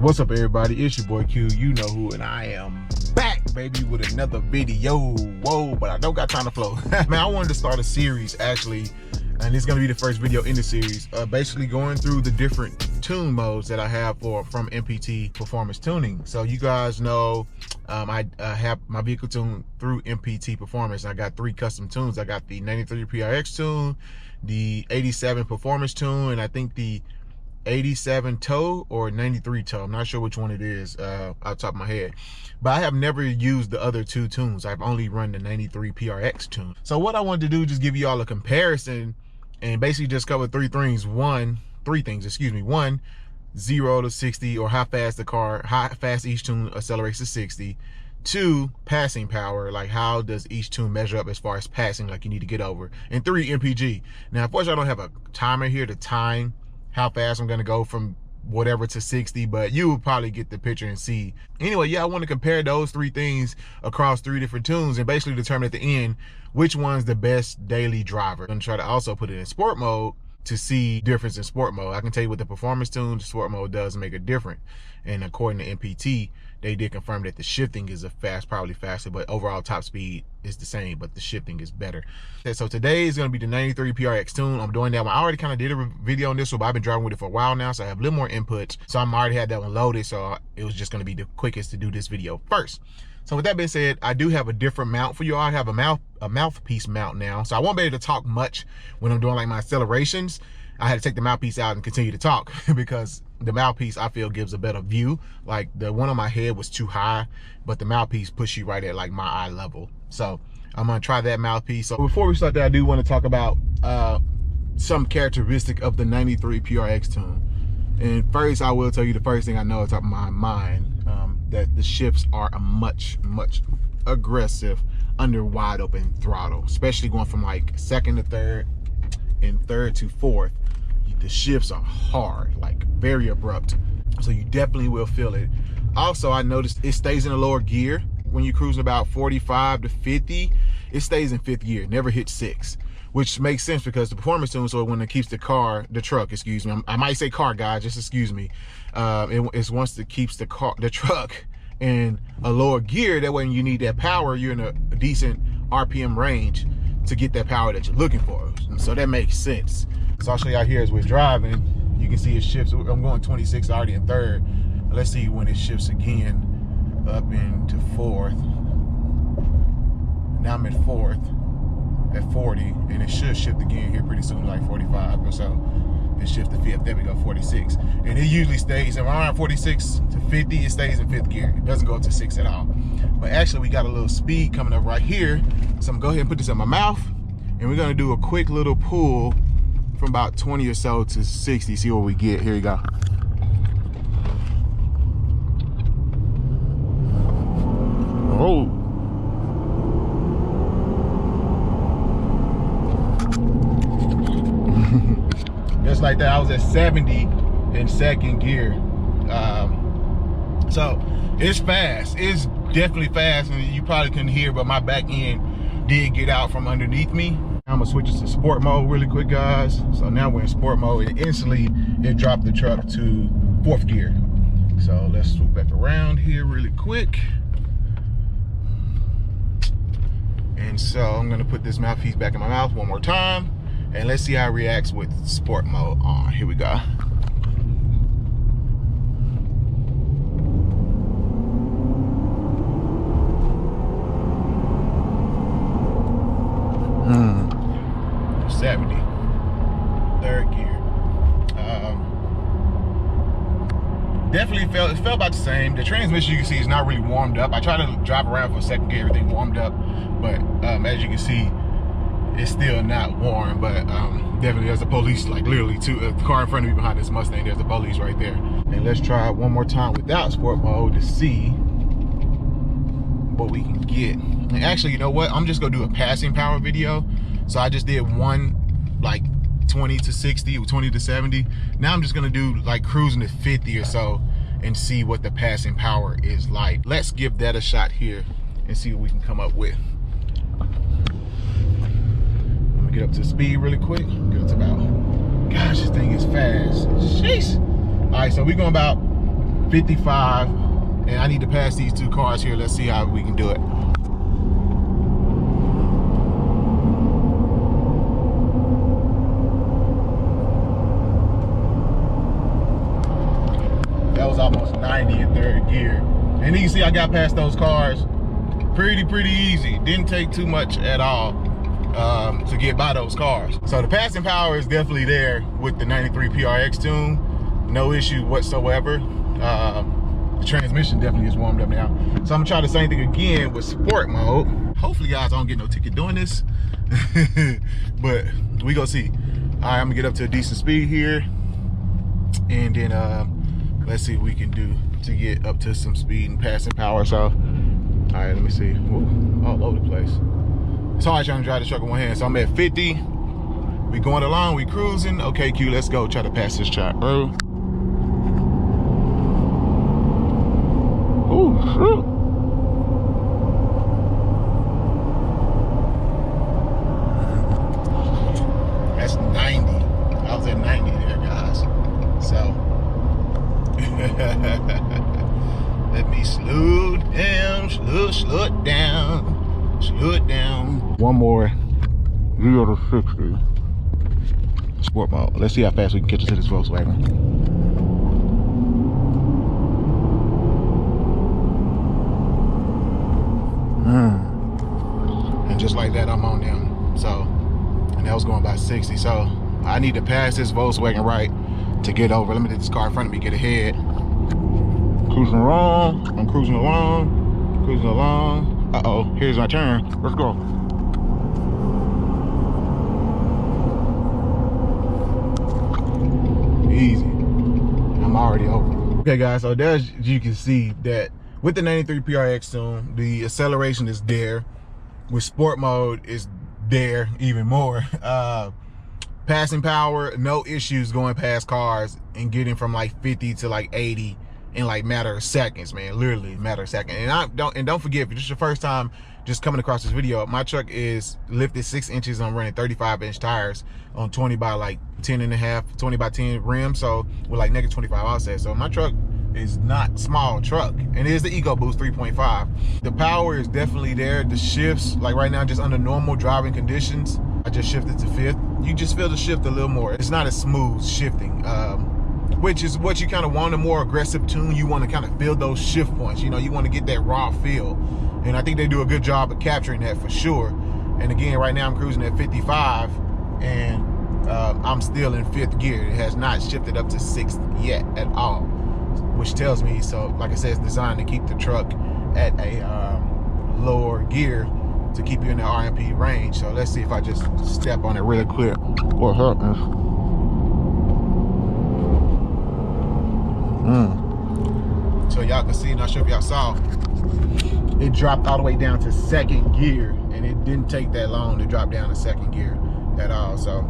What's up, everybody? It's your boy Q, you know who, and I am back, baby, with another video. Whoa, but I don't got time to flow. Man, I wanted to start a series, actually, and it's gonna be the first video in the series, basically going through the different tune modes that I have from MPT Performance Tuning. So you guys know I have my vehicle tuned through MPT Performance. I got 3 custom tunes. I got the 93 PRX Tune, the 87 Performance Tune, and I think the 87 toe or 93 toe. I'm not sure which one it is off the top of my head, but I have never used the other 2 tunes. I've only run the 93 PRX tune. So what I wanted to do, just give you all a comparison and basically just cover three things. One, 0 to 60, or how fast each tune accelerates to 60. 2, passing power, like how does each tune measure up as far as passing, like you need to get over. And 3, MPG. Now, unfortunately, I don't have a timer here to time how fast I'm gonna go from whatever to 60, but you will probably get the picture and see. Anyway, yeah, I want to compare those 3 things across 3 different tunes and basically determine at the end which one's the best daily driver. I'm gonna try to also put it in sport mode to see difference in sport mode. I can tell you with the performance tune, the sport mode does make a difference. And according to MPT, they did confirm that the shifting is probably faster, but overall top speed is the same, but the shifting is better. Okay, so today is gonna be the 93 PRX tune. I'm doing that one. I already kind of did a video on this one, but I've been driving with it for a while now, so I have a little more inputs. So I'm already had that one loaded, so it was just gonna be the quickest to do this video first. So with that being said, I do have a different mount for you all. I have a mouthpiece mount now, so I won't be able to talk much when I'm doing like my accelerations. I had to take the mouthpiece out and continue to talk because the mouthpiece, I feel, gives a better view. Like the one on my head was too high, but the mouthpiece pushed you right at like my eye level. So I'm gonna try that mouthpiece. So before we start that, I do want to talk about some characteristic of the 93 PRX tune. And first, I will tell you the first thing I know off the top of my mind, that the shifts are a much aggressive under wide open throttle, especially going from like 2nd to 3rd and 3rd to 4th. The shifts are hard, like very abrupt, so you definitely will feel it. Also, I noticed it stays in a lower gear when you're cruising about 45 to 50. It stays in 5th gear, never hits 6, which makes sense because the performance tune, so when it keeps the truck, excuse me, I might say car, guys, just excuse me. It's once it keeps the truck in a lower gear, that way when you need that power, you're in a decent RPM range to get that power that you're looking for. So that makes sense. So I'll show you out here as we're driving. You can see it shifts. I'm going 26 already in 3rd. Let's see when it shifts again up into 4th. Now I'm in 4th at 40, and it should shift again here pretty soon, like 45 or so. It shifts to 5th. There we go, 46. And it usually stays around 46 to 50. It stays in 5th gear. It doesn't go to 6 at all. But actually, we got a little speed coming up right here. So I'm gonna go ahead and put this in my mouth, and we're gonna do a quick little pull from about 20 or so to 60, see what we get. Here you go. Oh. Just like that, I was at 70 in 2nd gear. So it's fast. It's definitely fast, and you probably couldn't hear, but my back end did get out from underneath me. I'm gonna switch it to sport mode really quick, guys. So now we're in sport mode, and instantly it dropped the truck to 4th gear. So let's swoop back around here really quick. And so I'm gonna put this mouthpiece back in my mouth one more time, and let's see how it reacts with sport mode on. Here we go. Hmm. 70, 3rd gear. Definitely it felt about the same. The transmission, you can see, is not really warmed up. I tried to drive around for 2nd gear, everything warmed up, but as you can see, it's still not warm. But definitely there's a police, like literally the car in front of me behind this Mustang, there's a police right there. And let's try it one more time without sport mode to see what we can get. And actually, you know what? I'm just gonna do a passing power video. So I just did one like 20 to 60, 20 to 70. Now I'm just gonna do like cruising to 50 or so and see what the passing power is like. Let's give that a shot here and see what we can come up with. I'm gonna get up to speed really quick. Get up to about, gosh, this thing is fast. Sheesh. All right, so we're going about 55, and I need to pass these two cars here. Let's see how we can do it. That was almost 90 in third gear. And you can see I got past those cars pretty easy. Didn't take too much at all to get by those cars. So the passing power is definitely there with the 93 PRX Tune. No issue whatsoever. The transmission definitely is warmed up now. So I'm gonna try the same thing again with sport mode. Hopefully guys, I don't get no ticket doing this. But we gonna see. All right, I'm gonna get up to a decent speed here. And then let's see what we can do to get up to some speed and passing power. So, all right, let me see. Ooh, all over the place. It's hard trying to drive the truck with one hand. So I'm at 50. We going along, we cruising. Okay, Q, let's go try to pass this track, bro. Ooh, shoot. That's 90. I was at 90 there, guys. So, let me slow down, slow it down, slow it down. One more 0 to 60. Sport mode. Let's see how fast we can catch up to this Volkswagen. And just like that, I'm on them. So, and that was going by 60. So I need to pass this Volkswagen right to get over. Let me get this car in front of me, get ahead. Cruising along, I'm cruising along, cruising along. Uh-oh, here's my turn. Let's go. Easy. I'm already over. Okay guys, so there's, you can see that with the 93 PRX Tune, the acceleration is there. With sport mode is there even more. Passing power, no issues going past cars and getting from like 50 to like 80 in like matter of seconds, man. Literally matter of seconds. And don't forget, if it's your first time just coming across this video, my truck is lifted 6 inches. I'm running 35-inch tires on 20 by like 10 and a half, 20 by 10 rim. So with like negative 25 offset. So my truck is not small truck, and it is the Ecoboost 3.5. The power is definitely there. The shifts, like right now, just under normal driving conditions, I just shifted to 5th. You just feel the shift a little more. It's not as smooth shifting, which is what you kind of want. A more aggressive tune, you want to kind of feel those shift points. You know, you want to get that raw feel, and I think they do a good job of capturing that for sure. And again, right now I'm cruising at 55, and I'm still in 5th gear. It has not shifted up to 6th yet at all, which tells me, so like I said, it's designed to keep the truck at a lower gear to keep you in the RMP range. So let's see if I just step on it really quick. What happens? So y'all can see, not sure if y'all saw, it dropped all the way down to 2nd gear, and it didn't take that long to drop down to 2nd gear at all. So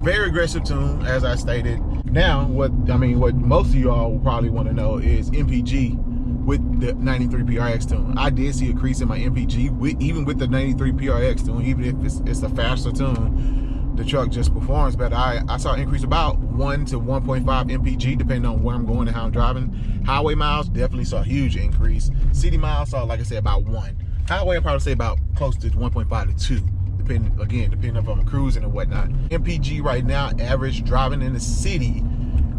very aggressive tune, as I stated. Now, what most of y'all will probably want to know is MPG with the 93 PRX tune. I did see a crease in my MPG, even with the 93 PRX tune, even if it's a faster tune, the truck just performs better. I saw an increase about 1 to 1.5 MPG, depending on where I'm going and how I'm driving. Highway miles, definitely saw a huge increase. City miles saw, like I said, about 1. Highway, I'd probably say about close to 1.5 to 2. Depending if I'm cruising and whatnot. MPG right now, average driving in the city,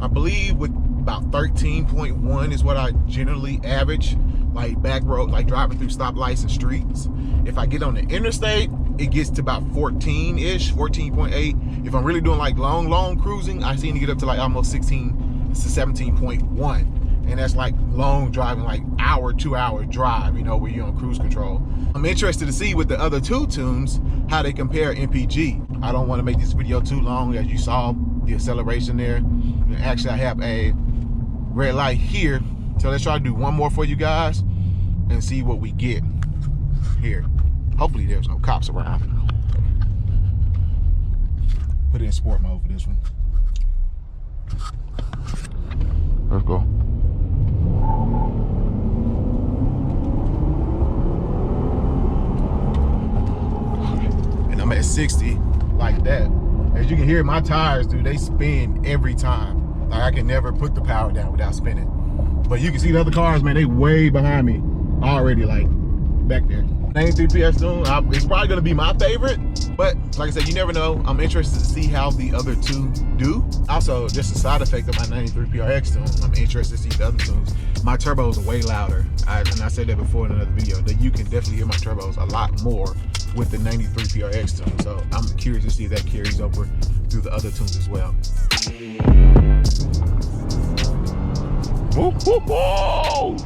I believe with about 13.1 is what I generally average, like back road, like driving through stoplights and streets. If I get on the interstate, it gets to about 14-ish, 14.8. If I'm really doing like long cruising, I seem to get up to like almost 16 to 17.1. And that's like long driving, like hour, 2-hour drive, you know, where you're on cruise control. I'm interested to see with the other two tunes, how they compare MPG. I don't want to make this video too long. As you saw, the acceleration there. And actually, I have a red light here. So let's try to do one more for you guys and see what we get here. Hopefully there's no cops around. Put it in sport mode for this one. Let's go. And I'm at 60 like that. As you can hear, my tires, dude, they spin every time. Like I can never put the power down without spinning. But you can see the other cars, man, they way behind me already, like back there. 93 PRX Tune, it's probably gonna be my favorite, but like I said, you never know. I'm interested to see how the other two do. Also, just a side effect of my 93 PRX Tune, I'm interested to see the other tunes. My turbos are way louder, and I said that before in another video, that you can definitely hear my turbos a lot more with the 93 PRX Tune. So I'm curious to see if that carries over through the other tunes as well. Woo, woo, woo.